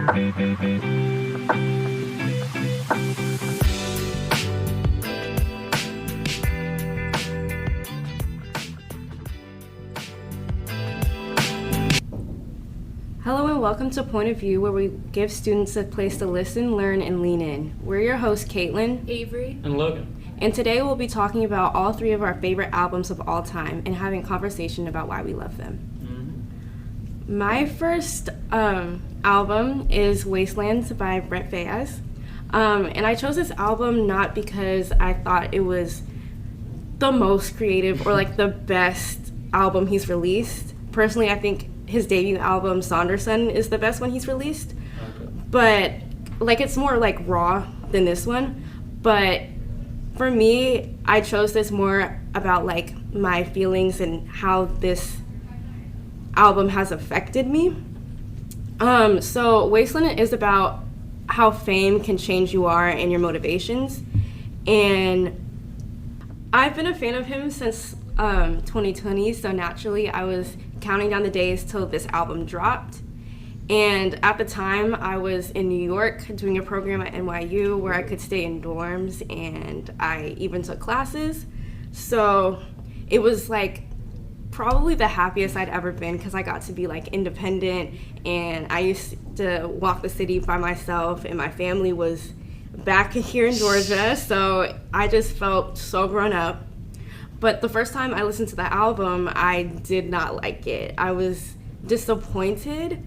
Hello and welcome to Point of View, where we give students a place to listen, learn, and lean in. We're your hosts, Caitlyn, Avery, and Logan. And today we'll be talking about all three of our favorite albums of all time and having a conversation about why we love them. Mm-hmm. My first album is Wasteland by Brent Faiyaz. And I chose this album not because I thought it was the most creative or like the best album he's released. Personally, I think his debut album, Saunderson, is the best one he's released. Okay. But, like, it's more, like, raw than this one. But for me, I chose this more about, like, my feelings and how this album has affected me. So Wasteland is about how fame can change who you are and your motivations. And I've been a fan of him since 2020, so naturally I was counting down the days till this album dropped. And at the time, I was in New York doing a program at NYU where I could stay in dorms, and I even took classes. So it was like probably the happiest I'd ever been because I got to be like independent, and I used to walk the city by myself, and my family was back here in Georgia, so I just felt so grown up. But the first time I listened to the album, I did not like it. I was disappointed,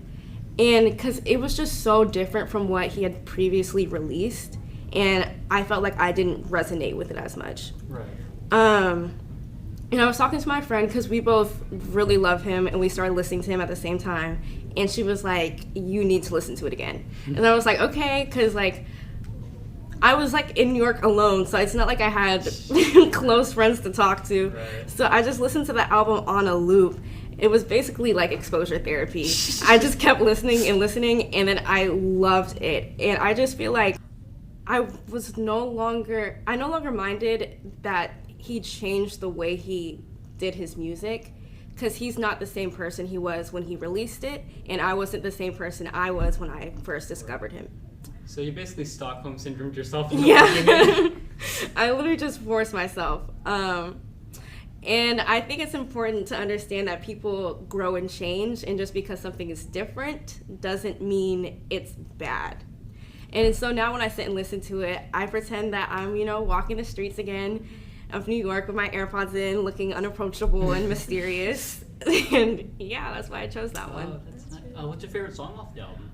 and because it was just so different from what he had previously released, and I felt like I didn't resonate with it as much. Right. And I was talking to my friend because we both really love him, and we started listening to him at the same time, and she was like, "You need to listen to it again." And I was like, "Okay," because like I was like in New York alone, so it's not like I had close friends to talk to. Right. So I just listened to the album on a loop. It was basically like exposure therapy. I just kept listening, and then I loved it. And I just feel like I no longer minded that he changed the way he did his music, because he's not the same person he was when he released it, and I wasn't the same person I was when I first discovered him. So you basically Stockholm syndromed yourself. Yeah. I literally just forced myself. And I think it's important to understand that people grow and change, and just because something is different doesn't mean it's bad. And so now when I sit and listen to it, I pretend that I'm, walking the streets again of New York with my AirPods in, looking unapproachable and mysterious. And yeah, that's why I chose that one. That's nice. What's your favorite song off the album?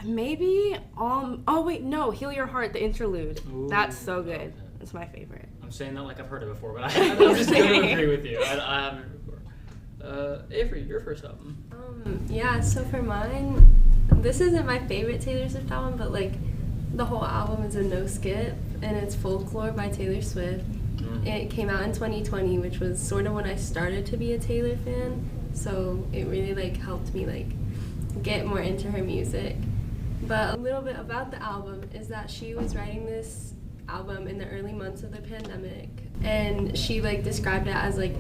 Maybe, Heal Your Heart, the interlude. Ooh, that's so good. It's my favorite. I'm saying that like I've heard it before, but I'm just going to agree with you. I haven't heard it before. Avery, your first album. Yeah, so for mine, this isn't my favorite Taylor Swift album, but like the whole album is a no skip, and it's Folklore by Taylor Swift. Mm. It came out in 2020, which was sort of when I started to be a Taylor fan, so it really like helped me like get more into her music. But a little bit about the album is that she was writing this album in the early months of the pandemic, and she like described it as like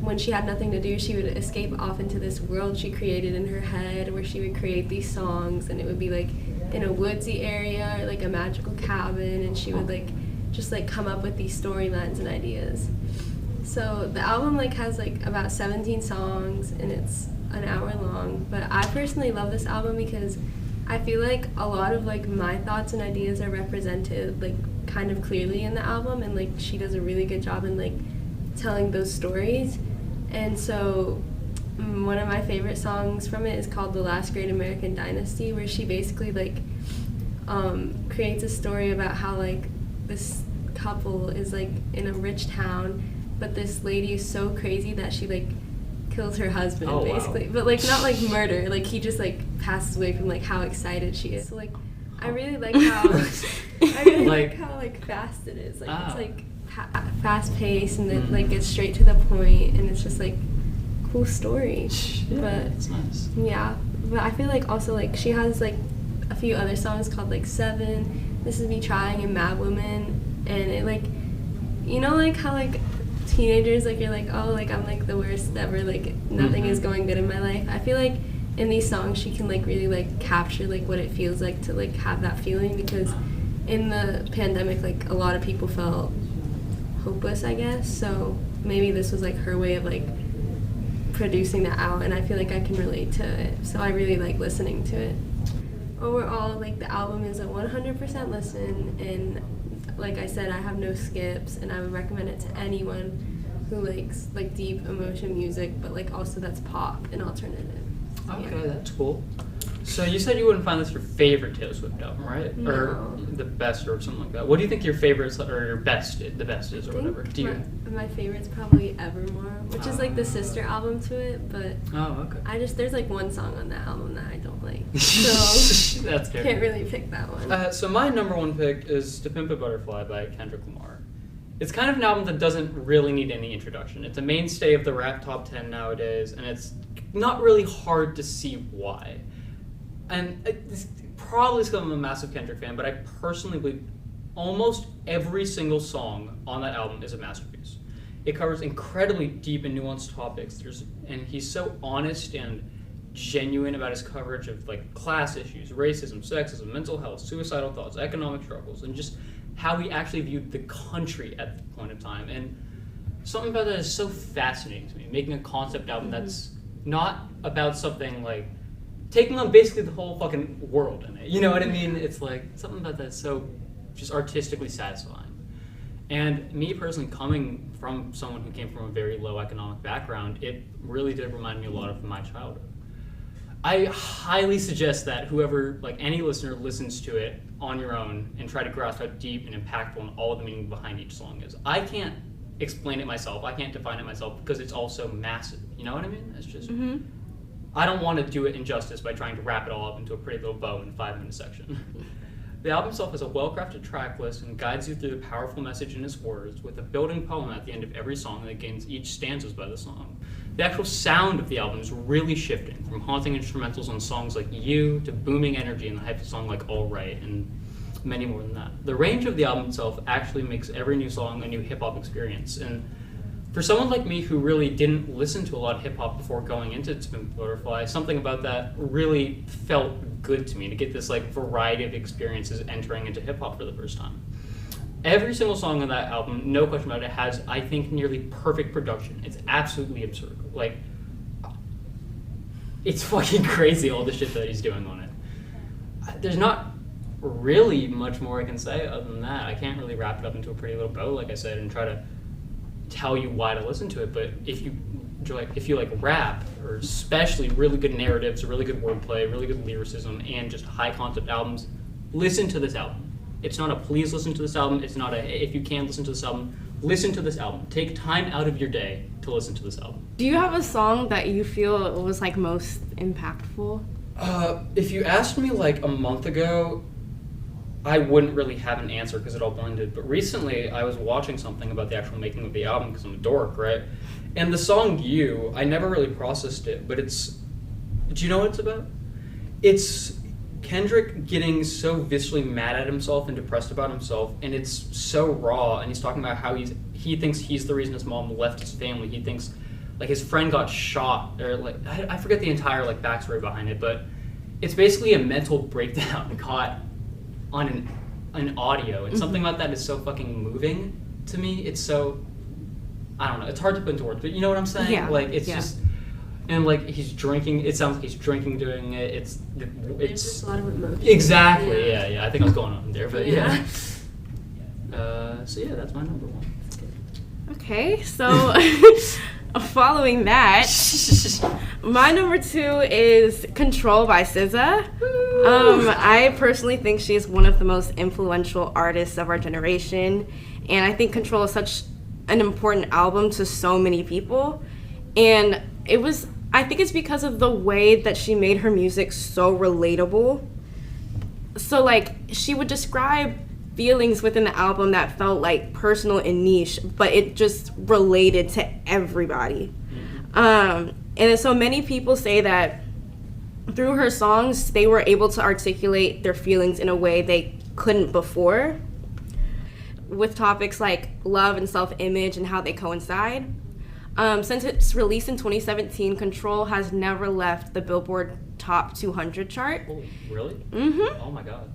when she had nothing to do, she would escape off into this world she created in her head, where she would create these songs, and it would be like in a woodsy area or like a magical cabin, and she would like just like come up with these storylines and ideas. So the album like has like about 17 songs, and it's an hour long, but I personally love this album because I feel like a lot of like my thoughts and ideas are represented like kind of clearly in the album, and like she does a really good job in like telling those stories. And so one of my favorite songs from it is called The Last Great American Dynasty, where she basically like creates a story about how like this couple is like in a rich town, but this lady is so crazy that she like kills her husband, basically. Wow. But like not like murder, like he just like passes away from like how excited she is. So like I really like how like how like fast it is. Like it's like fast paced, and it like gets straight to the point, and it's just like cool story. Yeah, but it's nice. Yeah, but I feel like also like she has like a few other songs called like Seven, This Is Me Trying, and Mad Woman, and it like, you know, like how like teenagers like you're like, oh, like I'm like the worst ever, like nothing is going good in my life. I feel like in these songs she can like really like capture like what it feels like to like have that feeling, because in the pandemic like a lot of people felt hopeless, I guess. So maybe this was like her way of like producing that out, and I feel like I can relate to it. So I really like listening to it. Overall, like the album is a 100% listen, and like I said, I have no skips, and I would recommend it to anyone who likes like deep emotion music, but like also that's pop and alternative. So, Okay, yeah. that's cool. So you said you wouldn't find this your favorite Taylor Swift album, right? No. Or the best, or something like that. What do you think your favorite or your best, the best is, or whatever? Do you? My favorite's probably Evermore, which is like the sister album to it, but Oh, okay. there's like one song on that album that I don't like, so That's fair. can't really pick that one. So my number one pick is To Pimp a Butterfly by Kendrick Lamar. It's kind of an album that doesn't really need any introduction. It's a mainstay of the rap top 10 nowadays, and it's not really hard to see why. And it's probably because I'm a massive Kendrick fan, but I personally believe almost every single song on that album is a masterpiece. It covers incredibly deep and nuanced topics. And he's so honest and genuine about his coverage of like class issues, racism, sexism, mental health, suicidal thoughts, economic struggles, and just how he actually viewed the country at the point of time. And something about that is so fascinating to me, making a concept album that's not about something like taking on basically the whole fucking world in it. You know what I mean? It's like something about that's so just artistically satisfying. And me personally, coming from someone who came from a very low economic background, it really did remind me a lot of my childhood. I highly suggest that whoever, like any listener, listens to it on your own and try to grasp how deep and impactful and all the meaning behind each song is. I can't explain it myself. I can't define it myself because it's all so massive. You know what I mean? It's just... I don't want to do it injustice by trying to wrap it all up into a pretty little bow in a 5-minute section. The album itself has a well-crafted track list and guides you through the powerful message in its words, with a building poem at the end of every song that gains each stanzas by the song. The actual sound of the album is really shifting, from haunting instrumentals on songs like You to booming energy in the hype song like All Right, and many more than that. The range of the album itself actually makes every new song a new hip-hop experience, and for someone like me who really didn't listen to a lot of hip-hop before going into To Pimp a Butterfly, something about that really felt good to me, to get this like variety of experiences entering into hip-hop for the first time. Every single song on that album, no question about it, has, I think, nearly perfect production. It's absolutely absurd. Like, it's fucking crazy all the shit that he's doing on it. There's not really much more I can say other than that. I can't really wrap it up into a pretty little bow, like I said, and try to tell you why to listen to it. But if you like rap, or especially really good narratives, really good wordplay, really good lyricism, and just high concept albums, listen to this album. It's not a please listen to this album. It's not a if you can listen to this album, listen to this album. Take time out of your day to listen to this album. Do you have a song that you feel was like most impactful? If you asked me like a month ago, I wouldn't really have an answer because it all blended. But recently, I was watching something about the actual making of the album because I'm a dork, right? And the song You, I never really processed it, but it's... Do you know what it's about? It's Kendrick getting so viscerally mad at himself and depressed about himself, and it's so raw, and he's talking about how he thinks he's the reason his mom left his family. He thinks like his friend got shot, or like I forget the entire like backstory behind it, but it's basically a mental breakdown caught on an audio, and something about that is so fucking moving to me. It's so, I don't know, it's hard to put into words, but you know what I'm saying? Yeah. Like it's just, and like he's drinking, it sounds like he's drinking doing it. There's just a lot of emotion. Exactly, yeah. I think I was going on there, but Yeah. So yeah, that's my number one. Okay, so following that, my number 2 is Control by SZA. I personally think she's one of the most influential artists of our generation, and I think Control is such an important album to so many people. And I think it's because of the way that she made her music so relatable. So like, she would describe feelings within the album that felt like personal and niche, but it just related to everybody. And so many people say that through her songs, they were able to articulate their feelings in a way they couldn't before, with topics like love and self-image and how they coincide. Since its release in 2017, Control has never left the Billboard top 200 chart. Oh, really? Mm-hmm. Oh my god.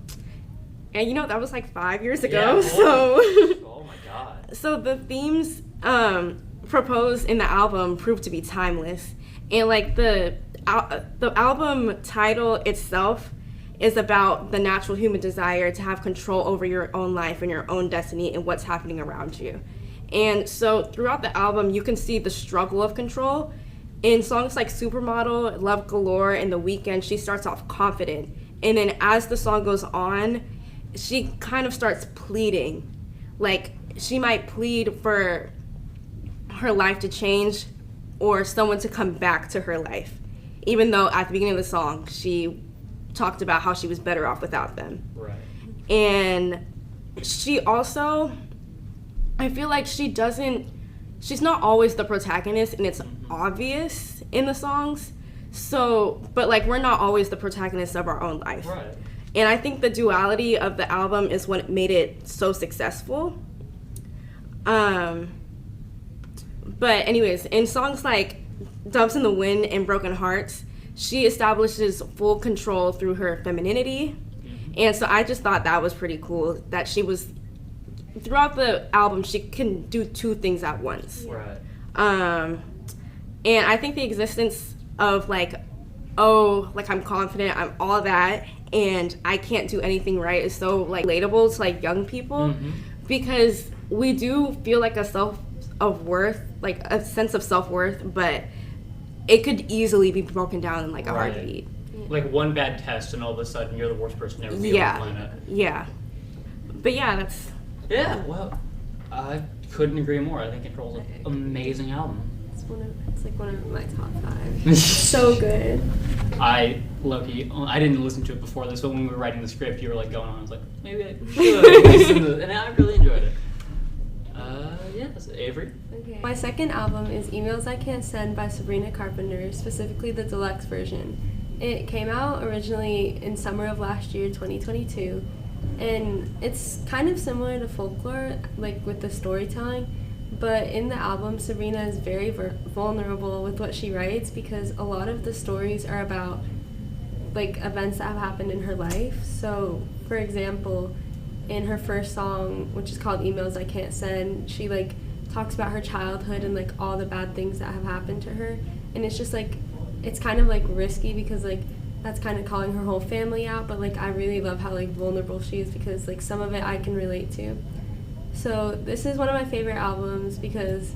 And you know, that was like 5 years ago, Yeah, so. Oh my god. So the themes proposed in the album proved to be timeless. And like the album title itself is about the natural human desire to have control over your own life and your own destiny and what's happening around you. And so throughout the album, you can see the struggle of control. In songs like Supermodel, Love Galore, and The Weeknd, she starts off confident. And then as the song goes on, she kind of starts pleading. Like, she might plead for her life to change or someone to come back to her life. Even though at the beginning of the song, she talked about how she was better off without them. Right. And she also, I feel like she's not always the protagonist, and it's obvious in the songs. So, but like, we're not always the protagonists of our own life. Right. And I think the duality of the album is what made it so successful. But anyways, in songs like Dumps in the Wind and Broken Hearts, she establishes full control through her femininity. And so I just thought that was pretty cool, that she was, throughout the album, she can do two things at once. Right. And I think the existence of like, oh, like I'm confident, I'm all that, and I can't do anything right is so like relatable to like young people, because we do feel like a sense of self-worth, but it could easily be broken down in like a heartbeat. Like one bad test and all of a sudden you're the worst person ever to be on the planet. Yeah. But yeah, that's... Yeah, well, I couldn't agree more. I think Control's an amazing album. It's like one of my top 5. So good. Loki, I didn't listen to it before this, but when we were writing the script, you were like going on. I was like, maybe I should listen to it, and I really enjoyed it. Yes, Avery. Okay. My second album is Emails I Can't Send by Sabrina Carpenter, specifically the deluxe version. It came out originally in summer of last year, 2022, and it's kind of similar to Folklore, like with the storytelling, but in the album, Sabrina is very vulnerable with what she writes, because a lot of the stories are about like events that have happened in her life. So, for example, in her first song, which is called Emails I Can't Send, she like talks about her childhood and like all the bad things that have happened to her, and it's just like, it's kind of like risky because like that's kind of calling her whole family out, but like I really love how like vulnerable she is, because like some of it I can relate to. So this is one of my favorite albums because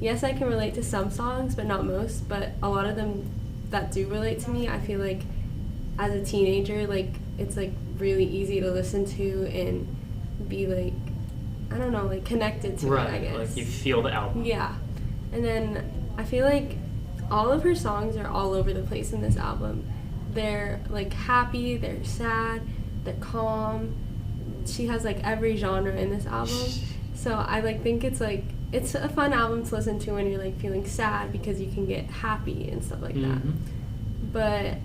yes, I can relate to some songs but not most, but a lot of them that do relate to me, I feel like as a teenager, like it's like really easy to listen to and be like, I don't know, like connected to it, I guess. Like you feel the album. Yeah. And then I feel like all of her songs are all over the place in this album. They're like happy, they're sad, they're calm. She has like every genre in this album. So I like think it's like, it's a fun album to listen to when you're like feeling sad, because you can get happy and stuff like that. But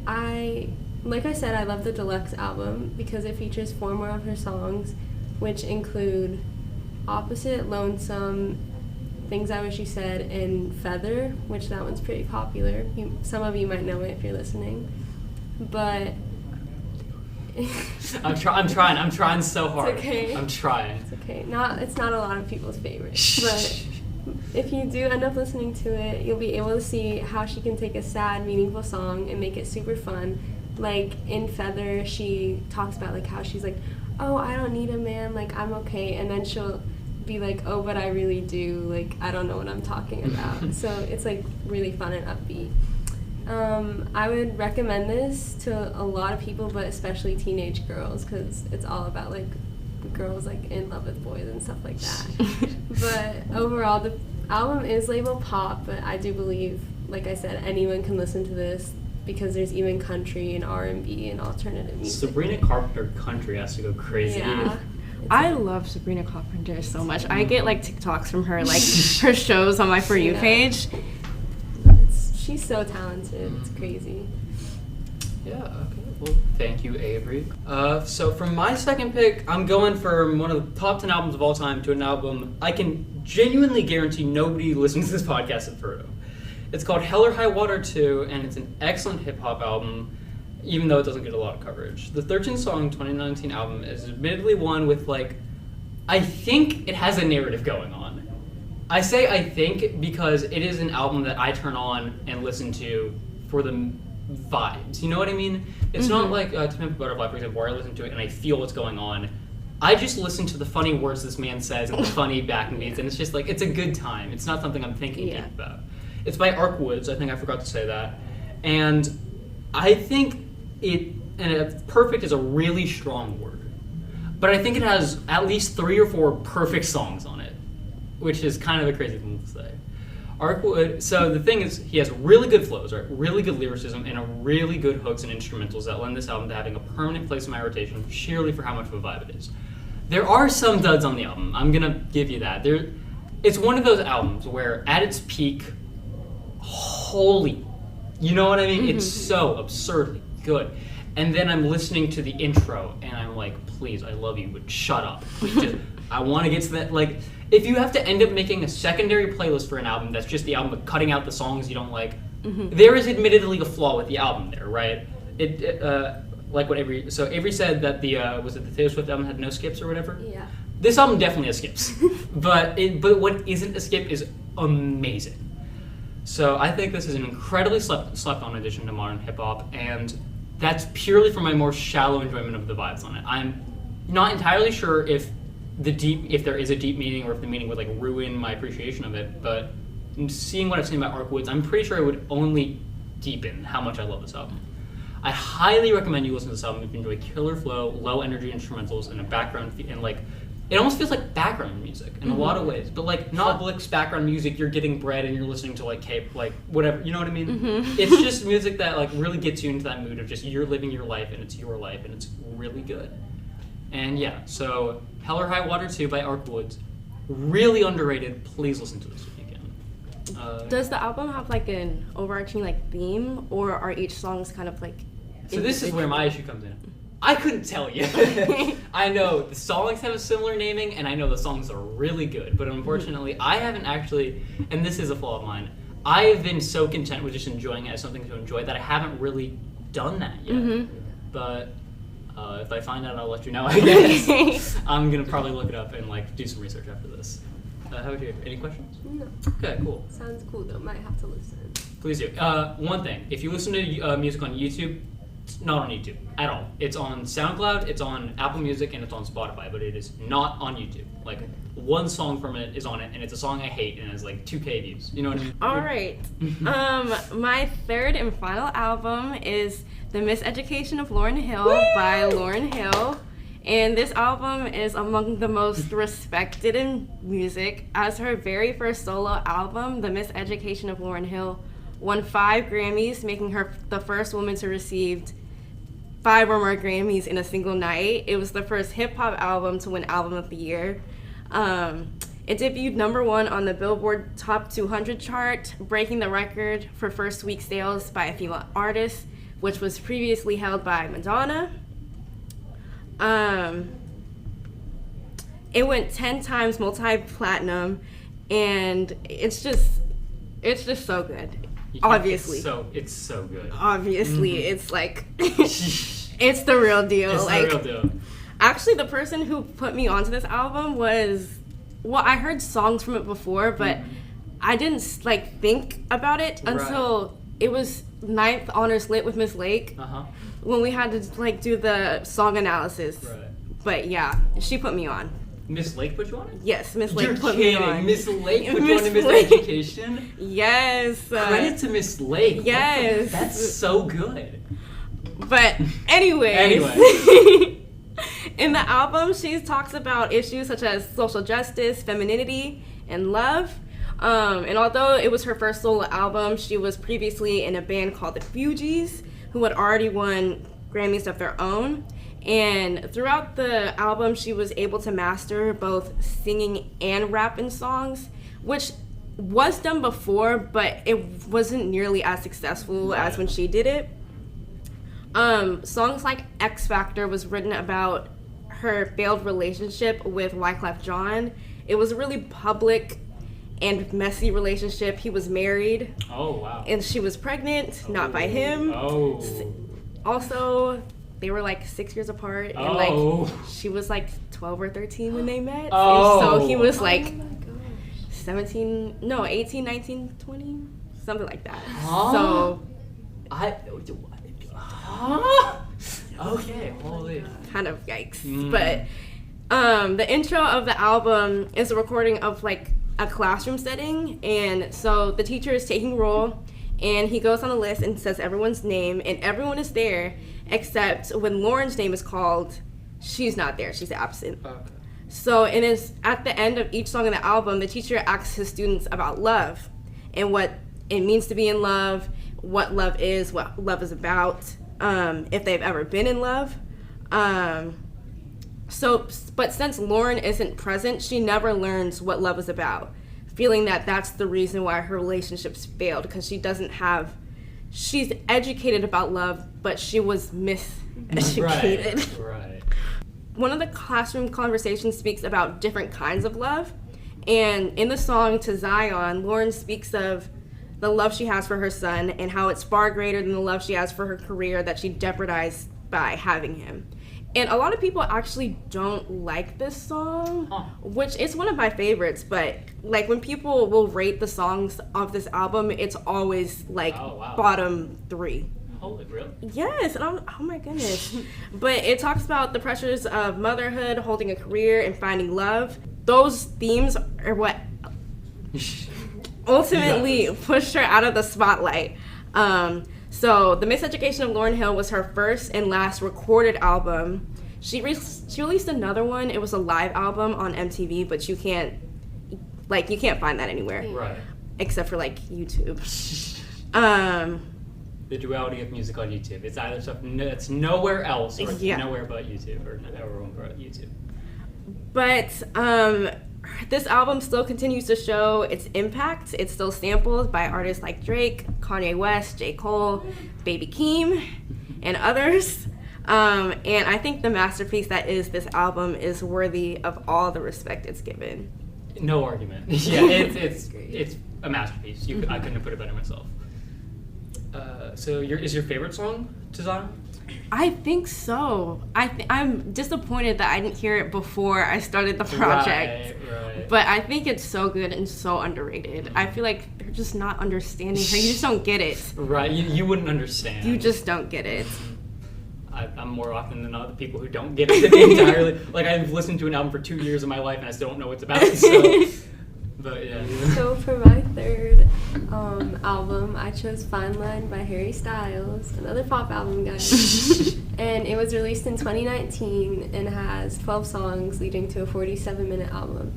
like I said, I love the deluxe album because it features 4 more of her songs, which include Opposite, Lonesome, Things I Wish You Said, and Feather, which that one's pretty popular. Some of you might know it if you're listening. But I'm trying so hard. It's okay. I'm trying. It's okay. It's not a lot of people's favorites, but if you do end up listening to it, you'll be able to see how she can take a sad, meaningful song and make it super fun. Like in Feather, she talks about like how she's like, oh, I don't need a man, like I'm okay, and then she'll be like, oh, but I really do, like I don't know what I'm talking about. So it's like really fun and upbeat. I would recommend this to a lot of people, but especially teenage girls, because it's all about like girls like in love with boys and stuff like that. But overall, the album is labeled pop, but I do believe, like I said, anyone can listen to this, because there's even country and R&B and alternative music. Sabrina Carpenter country has to go crazy. Yeah. I love Sabrina Carpenter so much. I get like TikToks from her, like her shows on my For You page. She's so talented. It's crazy. Yeah, okay. Well, thank you, Avery. So for my second pick, I'm going from one of the top 10 albums of all time to an album I can genuinely guarantee nobody listening to this podcast has heard of. It's called Hell or High Water 2, and it's an excellent hip-hop album. even though it doesn't get a lot of coverage. The 13-song 2019 album is admittedly one with, like, I think it has a narrative going on. I say I think because it is an album that I turn on and listen to for the vibes. You know what I mean? It's not like To Pimp a Butterfly, for example, where I listen to it and I feel what's going on. I just listen to the funny words this man says and the funny backing beats, and it's just like, it's a good time. It's not something I'm thinking deep about. It's by Arc Woods. I think I forgot to say that. And I think perfect is a really strong word. But I think it has at least 3 or 4 perfect songs on it, which is kind of a crazy thing to say. So the thing is, he has really good flows, right? Really good lyricism, and a really good hooks and instrumentals that lend this album to having a permanent place in my rotation, sheerly for how much of a vibe it is. There are some duds on the album. I'm gonna give you that. It's one of those albums where, at its peak, holy, you know what I mean? It's so absurdly good. And then I'm listening to the intro, and I'm like, please, I love you, but shut up. I want to get to that. Like, if you have to end up making a secondary playlist for an album that's just the album but cutting out the songs you don't like, there is admittedly a flaw with the album there, right? Like what Avery said that was it the Taylor Swift album had no skips or whatever? Yeah. This album definitely has skips, but what isn't a skip is amazing. So I think this is an incredibly slept-on addition to modern hip-hop, and that's purely for my more shallow enjoyment of the vibes on it. I'm not entirely sure if there is a deep meaning, or if the meaning would like ruin my appreciation of it, but seeing what I've seen about Arc Woods, I'm pretty sure it would only deepen how much I love this album. I highly recommend you listen to this album if you enjoy killer flow, low energy instrumentals, and a background, and like, it almost feels like background music in a lot of ways, but like not Public's background music, you're getting bread and you're listening to like whatever, you know what I mean? It's just music that like really gets you into that mood of just you're living your life and it's your life and it's really good. And yeah, so Hell or High Water 2 by Arc Woods, really underrated. Please listen to this weekend. Does the album have like an overarching like theme, or are each songs kind of like? So this is where my issue comes in. I couldn't tell you. I know the songs have a similar naming, and I know the songs are really good, but unfortunately, I haven't actually, and this is a flaw of mine, I have been so content with just enjoying it as something to enjoy that I haven't really done that yet. But if I find out, I'll let you know, I guess. I'm going to probably look it up and like do some research after this. How about you? Any questions? No. Okay, cool. Sounds cool, though. Might have to listen. Please do. One thing, if you listen to music on YouTube, it's not on YouTube at all. It's on SoundCloud, it's on Apple Music, and it's on Spotify, but it is not on YouTube. Like, one song from it is on it, and it's a song I hate, and it has like 2K views. You know what I mean? All right. My third and final album is The Miseducation of Lauryn Hill by Lauryn Hill. And this album is among the most respected in music. As her very first solo album, The Miseducation of Lauryn Hill won 5 Grammys, making her the first woman to receive 5 or more Grammys in a single night. It was the first hip-hop album to win Album of the Year. It debuted #1 on the Billboard Top 200 chart, breaking the record for first week sales by a female artist, which was previously held by Madonna. It went 10 times multi-platinum, and it's just so good. Obviously. It's so good. Obviously, it's like, it's the real deal. It's like, the real deal. Actually, the person who put me onto this album was, I heard songs from it before, but I didn't like think about it until it was 9th Honors Lit with Miss Lake, when we had to like do the song analysis. Right. But yeah, she put me on. Miss Lake put you on it? Yes, Miss Lake You're put kidding. me on. Miss Lake put you on to Miseducation? Yes. Credit to Miss Lake. Yes. That's so good. But anyway. In the album, she talks about issues such as social justice, femininity, and love. And although it was her first solo album, she was previously in a band called the Fugees, who had already won Grammys of their own. And throughout the album, she was able to master both singing and rap in songs, which was done before, but it wasn't nearly as successful as when she did it. Songs like X Factor was written about her failed relationship with Wyclef Jean. It was a really public and messy relationship. He was married. Oh, wow. And she was pregnant, not by him. Oh. also, they were like 6 years apart, and like she was like 12 or 13 when they met. Oh. And so he was like Oh my gosh. 17, no, 18, 19, 20, something like that. Huh? So Okay, holy. kind of yikes. Mm. But the intro of the album is a recording of like a classroom setting, and so the teacher is taking roll, and he goes on a list and says everyone's name, and everyone is there except when Lauren's name is called, she's not there, she's absent. Okay. So it is at the end of each song in the album, the teacher asks his students about love and what it means to be in love, what love is about, if they've ever been in love. But since Lauren isn't present, she never learns what love is about, feeling that that's the reason why her relationships failed, because she's educated about love, but she was miseducated. Right. One of the classroom conversations speaks about different kinds of love, and in the song To Zion, Lauren speaks of the love she has for her son and how it's far greater than the love she has for her career that she jeopardized by having him. And a lot of people actually don't like this song, which is one of my favorites, but like when people will rate the songs of this album, it's always like bottom 3. Holy, really? Yes, and oh my goodness. But it talks about the pressures of motherhood, holding a career, and finding love. Those themes are what ultimately pushed her out of the spotlight. So The Miseducation of Lauryn Hill was her first and last recorded album. She released another one. It was a live album on MTV, but you can't find that anywhere. Right. Except for like YouTube. The duality of music on YouTube. It's either stuff that's nowhere else or nowhere but YouTube, or everyone but YouTube. But this album still continues to show its impact. It's still sampled by artists like Drake, Kanye West, J. Cole, Baby Keem, and others. And I think the masterpiece that is this album is worthy of all the respect it's given. No argument. Yeah, it's a masterpiece. I couldn't have put it better myself. So is your favorite song To Zion? I think so. I'm disappointed that I didn't hear it before I started the project. Right. But I think it's so good and so underrated. I feel like they're just not understanding her. You just don't get it. Right. You wouldn't understand. You just don't get it. I'm more often than not the people who don't get it entirely. Like, I've listened to an album for 2 years of my life and I still don't know what it's about. So, but yeah. So for my third album, I chose Fine Line by Harry Styles, another pop album, guys. And it was released in 2019 and has 12 songs leading to a 47-minute album.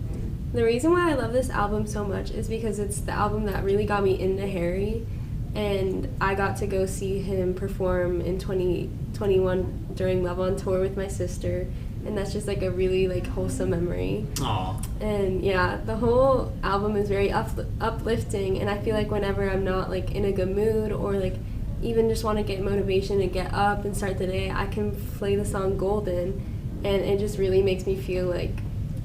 The reason why I love this album so much is because it's the album that really got me into Harry, and I got to go see him perform in 2021 during Love on Tour with my sister, and that's just like a really like wholesome memory. Aww. And yeah, the whole album is very uplifting, and I feel like whenever I'm not like in a good mood or like even just want to get motivation and get up and start the day, I can play the song Golden, and it just really makes me feel like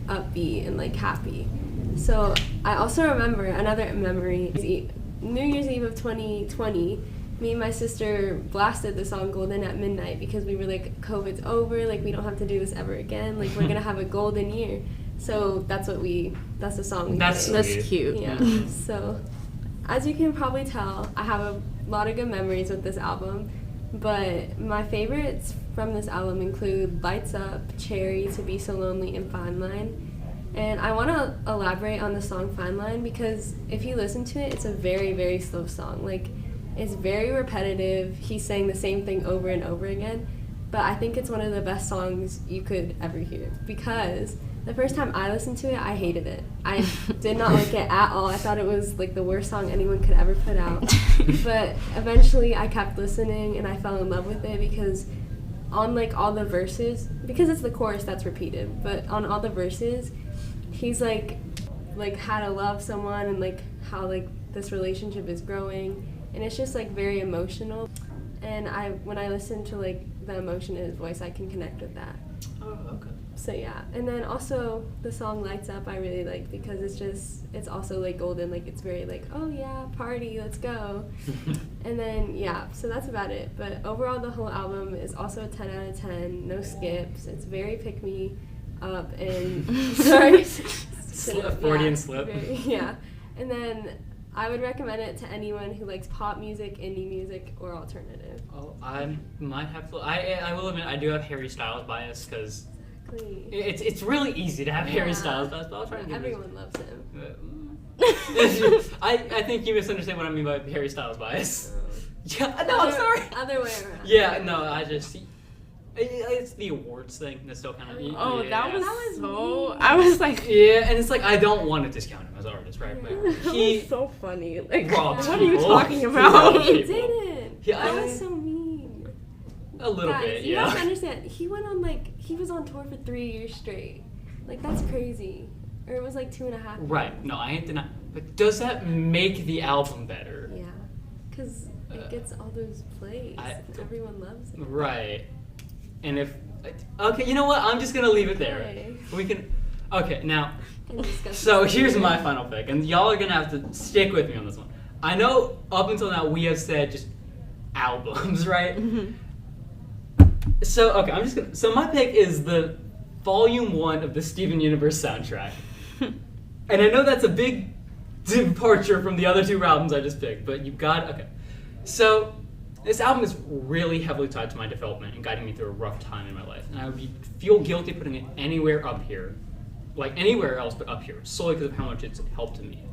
upbeat and like happy. So I also remember another memory, New Year's Eve of 2020, me and my sister blasted the song Golden at midnight because we were like, COVID's over, like we don't have to do this ever again, like we're gonna have a golden year. So that's the song we played. That's cute. Yeah. So as you can probably tell, I have a lot of good memories with this album, but my favorites from this album include Lights Up, Cherry, To Be So Lonely, and Fine Line. And I want to elaborate on the song Fine Line because if you listen to it, it's a very, very slow song. Like, it's very repetitive. He's saying the same thing over and over again. But I think it's one of the best songs you could ever hear because the first time I listened to it, I hated it. I did not like it at all. I thought it was like the worst song anyone could ever put out. But eventually I kept listening and I fell in love with it because on like all the verses, because it's the chorus that's repeated, but on all the verses, he's like how to love someone and like how like this relationship is growing, and it's just like very emotional. And when I listen to like the emotion in his voice, I can connect with that. Oh, okay. So yeah, and then also the song Lights Up I really like because it's also like golden, like it's very like, oh yeah, party, let's go. And then yeah, so that's about it. But overall the whole album is also a 10 out of 10, no skips. It's very pick me up and sorry. Freudian slip. Yeah. And then I would recommend it to anyone who likes pop music, indie music, or alternative. Oh, I might have to. I will admit I do have Harry Styles bias because it's really easy to have Harry Styles bias, but I'll try and give everyone loves him. I think you misunderstand what I mean by Harry Styles bias. Yeah, no, I'm sorry. Other way around. Yeah, no, I just. It's the awards thing that's still kind of. Oh, yeah. that was so. I was like. Yeah, and it's like I don't want to discount him as an artist, right? But That was so funny. Like, robbed what are you people. talking about? He didn't. Yeah, That was so mean. A little Guys, bit, you yeah. have to understand. He was on tour for 3 years straight. Like that's crazy. Or it was like 2.5. Right. No, I ain't denying. But does that make the album better? Yeah, because it gets all those plays. And everyone loves it. Right. And if okay, you know what? I'm just gonna leave it there. Okay. We can. Okay, now. And discuss So this here's later. my final pick, and y'all are gonna have to stick with me on this one. I know up until now we have said just albums, right? So okay, I'm just gonna. So my pick is the Volume 1 of the Steven Universe soundtrack, and I know that's a big departure from the other two albums I just picked, but you got okay. So this album is really heavily tied to my development and guiding me through a rough time in my life, and I would feel guilty putting it anywhere up here, like anywhere else but up here, solely because of how much it's helped me.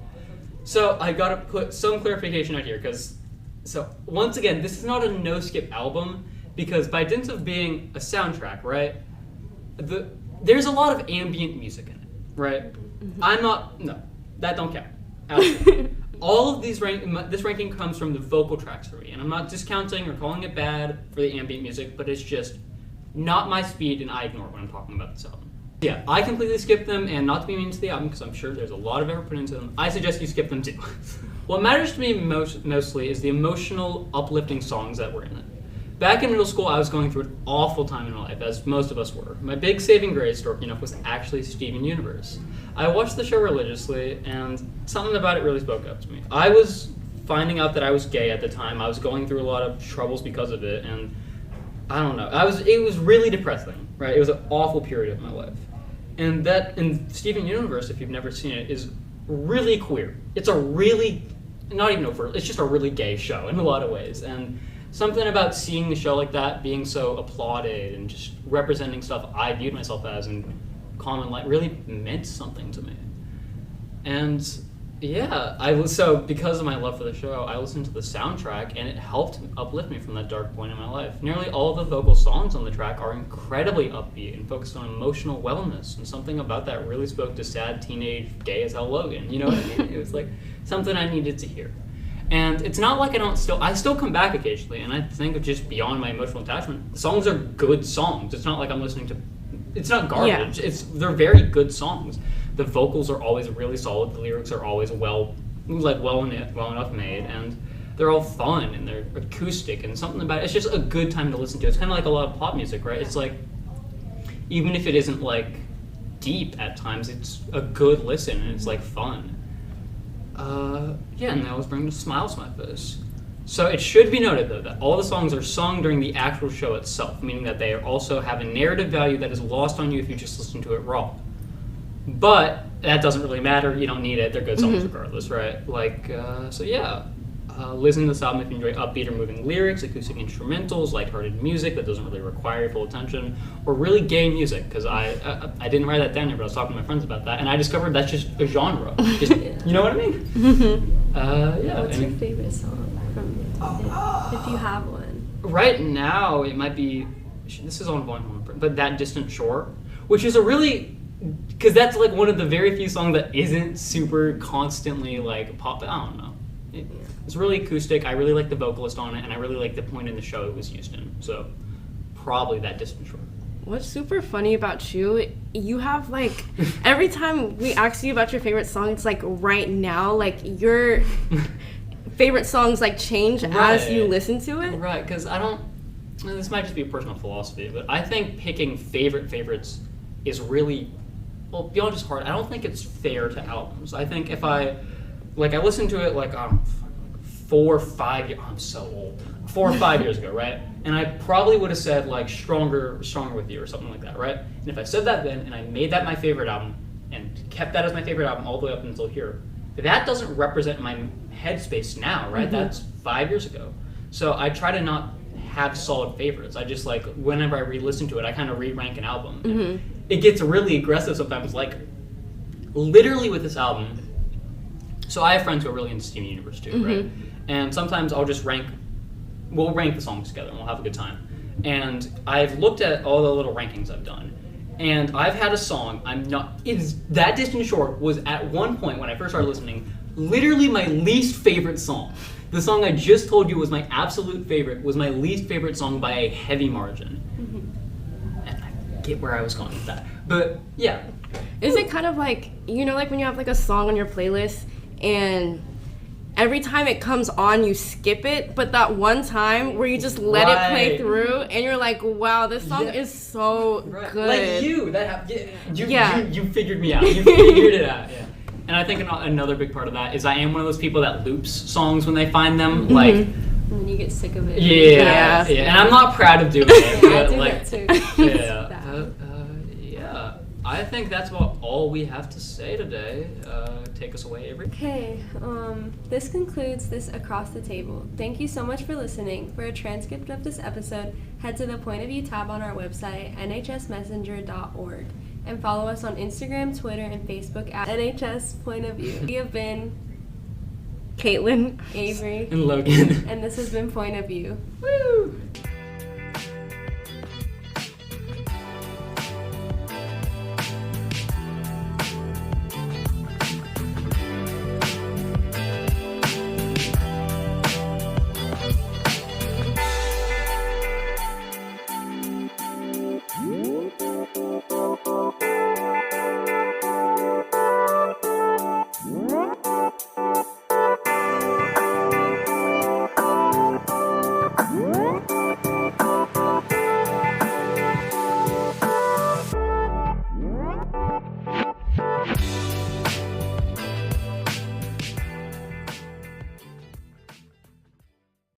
So I gotta put some clarification out here, because so once again, this is not a no-skip album, because by dint of being a soundtrack, right, there's a lot of ambient music in it, right? No, that don't count. All of these this ranking comes from the vocal tracks for me, and I'm not discounting or calling it bad for the ambient music, but it's just not my speed, and I ignore when I'm talking about this album. Yeah, I completely skip them, and not to be mean to the album, because I'm sure there's a lot of effort put into them, I suggest you skip them too. What matters to me mostly is the emotional, uplifting songs that were in it. Back in middle school, I was going through an awful time in my life, as most of us were. My big saving grace, dorky enough, was actually Steven Universe. I watched the show religiously, and something about it really spoke up to me. I was finding out that I was gay at the time. I was going through a lot of troubles because of it, and I don't know. It was really depressing, right? It was an awful period of my life. And Steven Universe, if you've never seen it, is really queer. It's a really, not even overt, it's just a really gay show in a lot of ways. And something about seeing the show like that, being so applauded and just representing stuff I viewed myself as in common life really meant something to me. And yeah, so because of my love for the show, I listened to the soundtrack, and it helped uplift me from that dark point in my life. Nearly all the vocal songs on the track are incredibly upbeat and focused on emotional wellness, and something about that really spoke to sad teenage gay as hell Logan. You know what I mean? It was like something I needed to hear. And it's not like I still come back occasionally, and I think of just beyond my emotional attachment. The songs are good songs. It's not like I'm listening to, it's not garbage. Yeah. They're very good songs. The vocals are always really solid. The lyrics are always well enough made, and they're all fun, and they're acoustic, and something about it. It's just a good time to listen to. It's kind of like a lot of pop music, right? It's like, even if it isn't like deep at times, it's a good listen, and it's like fun. And that was bringing smiles to my face. So it should be noted, though, that all the songs are sung during the actual show itself, meaning that they also have a narrative value that is lost on you if you just listen to it raw. But that doesn't really matter. You don't need it. They're good songs regardless, right? Listen to this album if you enjoy upbeat or moving lyrics, acoustic instrumentals, lighthearted music that doesn't really require your full attention, or really gay music, because I didn't write that down here, but I was talking to my friends about that, and I discovered that's just a genre. Just, you know what I mean? What's your favorite song from it, if you have one? Right now, it might be, this is on Volume 1, but That Distant Shore, which is a really, because that's like one of the very few songs that isn't super constantly like pop. I don't know. It's really acoustic. I really like the vocalist on it, and I really like the point in the show it was used in. So probably That Distant Shore. What's super funny about you have like, every time we ask you about your favorite song, it's like right now, like your favorite songs like change as you listen to it. Right, because this might just be a personal philosophy, but I think picking favorites is really, well, beyond just hard, I don't think it's fair to albums. I think if I listened to it like 4 or 5 years, I'm so old, 4 or 5 years ago, right? And I probably would have said like Stronger With You or something like that, right? And if I said that then and I made that my favorite album and kept that as my favorite album all the way up until here, that doesn't represent my headspace now, right? That's 5 years ago. So I try to not have solid favorites. I just like, whenever I re-listen to it, I kind of re-rank an album. It gets really aggressive sometimes, like literally with this album. So I have friends who are really into Steven Universe too, right? And sometimes I'll just we'll rank the songs together and we'll have a good time. And I've looked at all the little rankings I've done, and I've had a song, it's That Distant Shore was at one point when I first started listening, literally my least favorite song. The song I just told you was my absolute favorite, was my least favorite song by a heavy margin. And I get where I was going with that. But yeah. Is it kind of like, you know, like when you have like a song on your playlist and every time it comes on, you skip it, but that one time where you just let it play through, and you're like, "Wow, this song is so good." Like you figured me out. You figured it out. Yeah. And I think another big part of that is I am one of those people that loops songs when they find them, like. And then you get sick of it. Yeah. And I'm not proud of doing it. I But do like, that too. yeah. I think that's about all we have to say today. Take us away, Avery. Okay, this concludes this Across the Table. Thank you so much for listening. For a transcript of this episode, head to the Point of View tab on our website, nhsmessenger.org, and follow us on Instagram, Twitter, and Facebook at NHS Point of View. We have been Caitlyn, Avery, And Logan. and this has been Point of View. Woo!